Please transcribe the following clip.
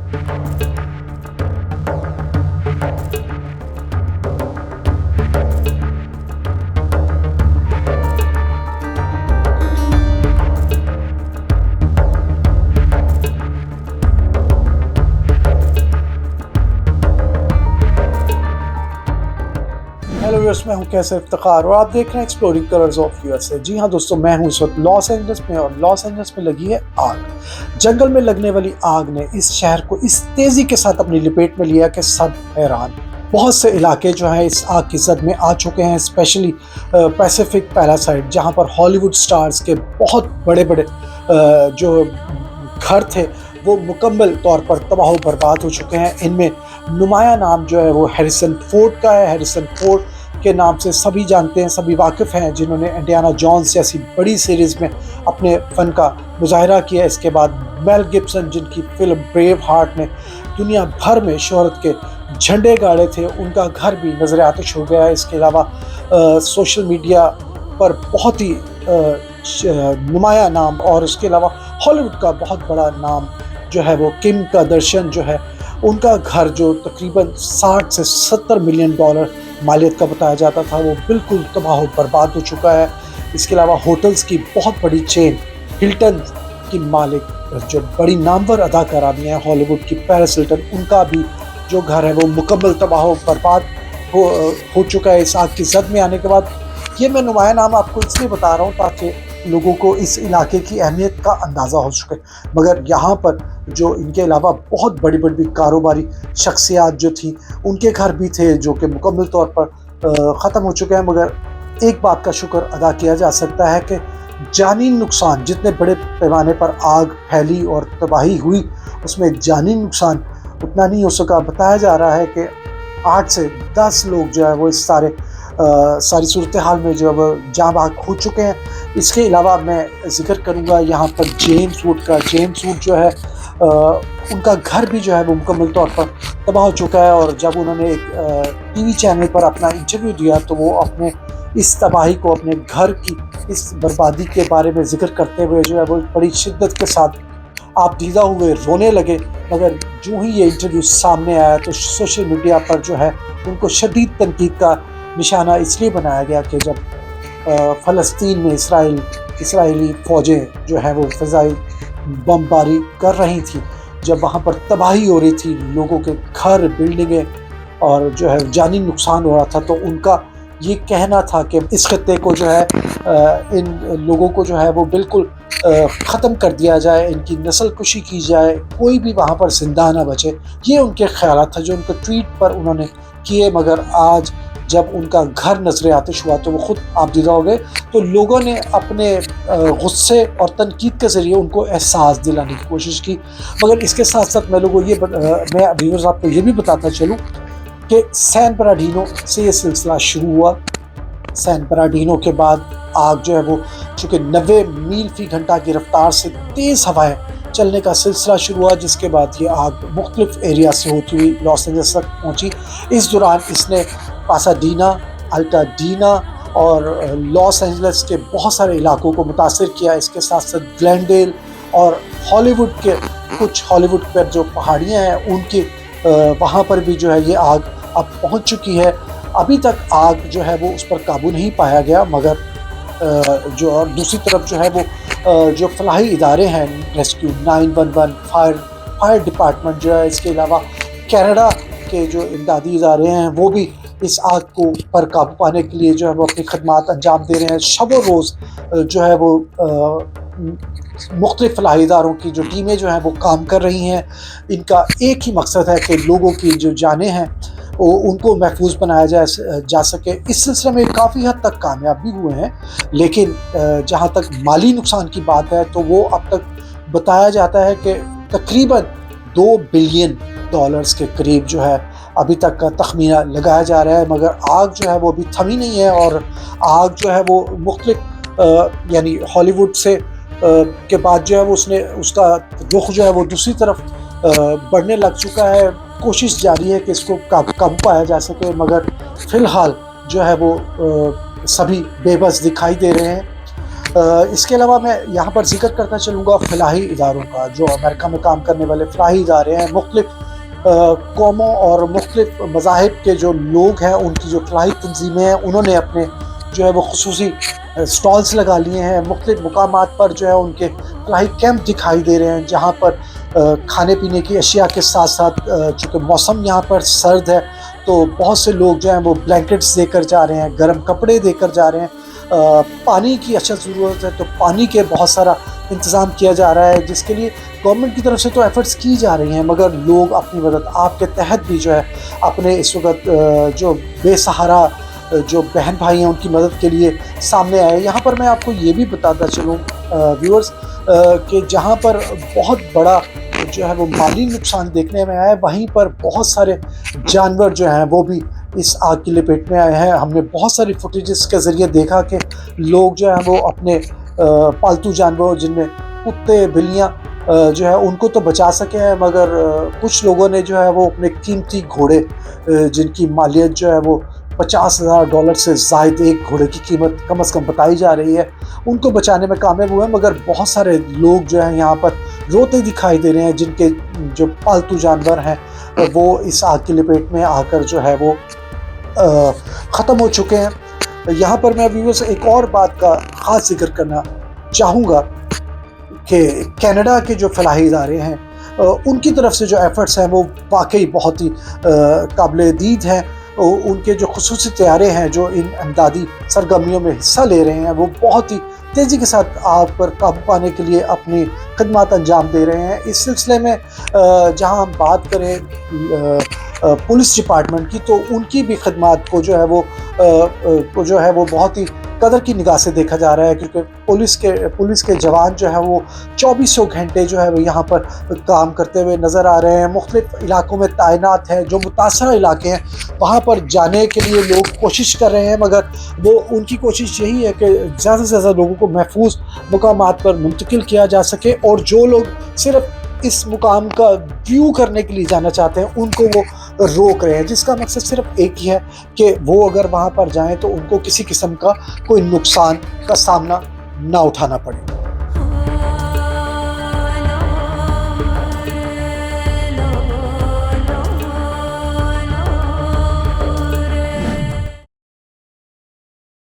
Hello viewers, मैं हूं कैसर इफ्तिखार और आप देख रहे हैं एक्सप्लोरिंग कलर्स ऑफ यूएसए। जी हां दोस्तों, मैं हूं इस वक्त लॉस एंजल्स में और लॉस एंजल्स में लगी है आग। जंगल में लगने वाली आग ने इस शहर को इस तेजी के साथ अपनी लपेट में लिया कि सब हैरान। बहुत से इलाके जो हैं इस आग की जद में आ चुके हैं, स्पेशली पैसिफिक पैलासाइड, जहां पर हॉलीवुड स्टार्स के बहुत बड़े बड़े जो घर थे वो मुकम्मल तौर पर तबाह बर्बाद हो चुके हैं। इनमें नुमाया नाम जो है वो हैरिसन फोर्ड का है। हैरिसन फोर्ड के नाम से सभी जानते हैं, सभी वाकिफ़ हैं, जिन्होंने इंडियाना जोन्स जैसी बड़ी सीरीज़ में अपने फ़न का मुजाहरा किया। इसके बाद मेल गिब्सन, जिनकी फ़िल्म ब्रेव हार्ट ने दुनिया भर में शोहरत के झंडे गाड़े थे, उनका घर भी नज़र आतिश हो गया। इसके अलावा सोशल मीडिया पर बहुत ही नुमाया नाम, और उसके अलावा हॉलीवुड का बहुत बड़ा नाम जो है वो किम कार्दाशियन जो है, उनका घर जो तकरीबन 60 से 70 मिलियन डॉलर मालियत का बताया जाता था, वो बिल्कुल तबाह बर्बाद हो चुका है। इसके अलावा होटल्स की बहुत बड़ी चेन हिल्टन की मालिक, जो बड़ी नामवर अदाकारा भी हैं हॉलीवुड की, पेरिस हिल्टन, उनका भी जो घर है वो मुकम्मल तबाह बर्बाद हो चुका है इस आग की जद में आने के बाद। ये मैं नुमाया नाम आपको इसलिए बता रहा हूँ ताकि लोगों को इस इलाके की अहमियत का अंदाज़ा हो सके। मगर यहाँ पर जो इनके अलावा बहुत बड़ी बड़ी कारोबारी शख्सियात जो थी, उनके घर भी थे जो कि मुकम्मल तौर पर ख़त्म हो चुके हैं। मगर एक बात का शुक्र अदा किया जा सकता है कि जानी नुकसान, जितने बड़े पैमाने पर आग फैली और तबाही हुई, उसमें जानी नुकसान उतना नहीं हो सका। बताया जा रहा है कि 8 से 10 लोग जो है वो इस सारी सूरत हाल में जो है जाँ बहक हो चुके हैं। इसके अलावा मैं जिक्र करूँगा यहाँ पर जेम्स वुड का। जेम्स वुड जो है उनका घर भी जो है वो मुकम्मल तौर पर तबाह हो चुका है। और जब उन्होंने एक टीवी चैनल पर अपना इंटरव्यू दिया तो वो अपने इस तबाही को, अपने घर की इस बर्बादी के बारे में जिक्र करते हुए जो है वो बड़ी शिद्दत के साथ आप दीदा हुए रोने लगे। मगर जो ही ये इंटरव्यू सामने आया तो सोशल मीडिया पर जो है उनको शदीद तनकीद का निशाना इसलिए बनाया गया कि जब फ़लस्तीन में इसराइली फ़ौजें जो है वो फ़िज़ाई बमबारी कर रही थी, जब वहाँ पर तबाही हो रही थी, लोगों के घर, बिल्डिंगें और जो है जानी नुकसान हो रहा था, तो उनका ये कहना था कि इस खत्ते को जो है इन लोगों को जो है वो बिल्कुल ख़त्म कर दिया जाए, इनकी नस्ल कुशी की जाए, कोई भी वहाँ पर ज़िंदा ना बचे। ये उनके ख़यालात था जो उनके ट्वीट पर उन्होंने किए। मगर आज जब उनका घर नजर आतिश हुआ तो वो खुद आपदीदा हो गए। तो लोगों ने अपने गुस्से और तनकीद के ज़रिए उनको एहसास दिलाने की कोशिश की। मगर इसके साथ साथ मैं व्यूअर्स आपको ये भी बताता चलूँ कि सैन बर्नार्डिनो से ये सिलसिला शुरू हुआ। सैन बर्नार्डिनो के बाद आग जो है वो चूँकि 90 मील फ़ी घंटा की रफ्तार से तेज़ हवाएं चलने का सिलसिला शुरू हुआ, जिसके बाद ये आग मुख्तलिफ एरिया से होती हुई लॉस एंजल्स तक पहुँची। इस दौरान इसने पासाडीना, अल्टाडीना और लॉस एंजल्स के बहुत सारे इलाकों को मुतासिर किया। इसके साथ साथ ग्लेंडेल और हॉलीवुड पर जो पहाड़ियाँ हैं उनके वहाँ पर भी जो है ये आग अब पहुँच चुकी है। अभी तक आग जो है वो उस पर काबू नहीं पाया गया। मगर जो और दूसरी तरफ जो है वो जो फलाही इदारे हैं, रेस्क्यू 911, फायर डिपार्टमेंट जो है, इसके अलावा कनाडा के जो इमदादी इदारे हैं वो भी इस आग को पर काबू पाने के लिए जो है वो अपनी खदमात अंजाम दे रहे हैं। शब रोज़ जो है वो मुख्तलिफ फलाही इदारों की जो टीमें जो हैं वो काम कर रही हैं। इनका एक ही मकसद है कि लोगों की जो जानें हैं वो उनको महफूज बनाया जा सके। इस सिलसिले में काफ़ी हद तक कामयाब भी हुए हैं, लेकिन जहाँ तक माली नुकसान की बात है तो वो अब तक बताया जाता है कि तकरीबन $2 बिलियन के करीब जो है अभी तक का तखमीना लगाया जा रहा है। मगर आग जो है वो अभी थमी नहीं है और आग जो है वो मुख्तलिफ यानी हॉलीवुड से के बाद जो है वो उसका रुख जो है वो दूसरी तरफ बढ़ने लग चुका है। कोशिश जारी है कि इसको काबू पाया जा सके, मगर फ़िलहाल जो है वो सभी बेबस दिखाई दे रहे हैं। इसके अलावा मैं यहाँ पर जिक्र करना चलूँगा फ़लाही इदारों का, जो अमेरिका में काम करने वाले फ़लाही इदारे हैं। मुख्तलिफ़ कौमों और मुख्तलिफ़ मज़ाहिब के जो लोग हैं, उनकी जो फ़लाही तंजीमें हैं, उन्होंने अपने जो है वो ख़ुसूसी स्टॉल्स लगा लिए हैं। मुख्तलिफ़ मुकामात पर जो है उनके फ़लाही कैंप दिखाई दे रहे हैं, जहाँ पर खाने पीने की अशिया के साथ साथ चूँकि मौसम यहाँ पर सर्द है, तो बहुत से लोग जो हैं वो ब्लैंकेट्स देकर जा रहे हैं, गर्म कपड़े देकर जा रहे हैं। पानी की अच्छा ज़रूरत है, तो पानी के बहुत सारा इंतज़ाम किया जा रहा है, जिसके लिए गवर्नमेंट की तरफ से तो एफ़र्ट्स की जा रही हैं, मगर लोग अपनी मदद आपके तहत भी जो है अपने इस वक्त जो बेसहारा जो बहन भाई हैं उनकी मदद के लिए सामने आए। यहाँ पर मैं आपको ये भी बताता चलूँ व्यूअर्स कि जहाँ पर बहुत बड़ा जो है वो माली नुकसान देखने में आया है, वहीं पर बहुत सारे जानवर जो हैं वो भी इस आग की लपेट में आए हैं। हमने बहुत सारी फुटेजेस के ज़रिए देखा कि लोग जो हैं वो अपने पालतू जानवरों, जिनमें कुत्ते, बिल्लियाँ जो है उनको तो बचा सके हैं, मगर कुछ लोगों ने जो है वो अपने कीमती घोड़े, जिनकी मालियत जो है वो $50,000 से ज़ायद एक घोड़े की कीमत कम से कम बताई जा रही है, उनको बचाने में कामयाब हुए। मगर बहुत सारे लोग जो हैं यहाँ पर रोते दिखाई दे रहे हैं, जिनके जो पालतू जानवर हैं वो इस आग की लपेट में आकर जो है वो ख़त्म हो चुके हैं। यहाँ पर मैं व्यूअर्स एक और बात का ख़ास जिक्र करना चाहूँगा कि कनाडा के जो फ़लाही इदारे हैं, उनकी तरफ से जो एफ़र्ट्स हैं वो वाकई बहुत ही काबिल-ए-दीद हैं। उनके जो ख़ुसूसी तैयारे हैं जो इन इमदादी सरगर्मियों में हिस्सा ले रहे हैं, वो बहुत ही तेज़ी के साथ आग पर काबू पाने के लिए अपनी खिदमत अंजाम दे रहे हैं। इस सिलसिले में जहाँ हम बात करें पुलिस डिपार्टमेंट की, तो उनकी भी खिदमत को जो है वो बहुत ही कदर की निगाह से देखा जा रहा है, क्योंकि पुलिस के जवान जो है वो 2400 घंटे जो है वो यहाँ पर काम करते हुए नज़र आ रहे हैं। मुख्तलिफ़ इलाकों में तैनात हैं। जो मुतासरा इलाके हैं वहाँ पर जाने के लिए लोग कोशिश कर रहे हैं, मगर वो उनकी कोशिश यही है कि ज़्यादा से ज़्यादा लोगों को महफूज मुकामात पर मुंतकिल किया जा सके, और जो लोग सिर्फ इस मुकाम का व्यू करने के लिए जाना चाहते हैं उनको वो रोक रहे हैं, जिसका मकसद सिर्फ एक ही है कि वो अगर वहाँ पर जाएं तो उनको किसी किस्म का कोई नुकसान का सामना ना उठाना पड़े।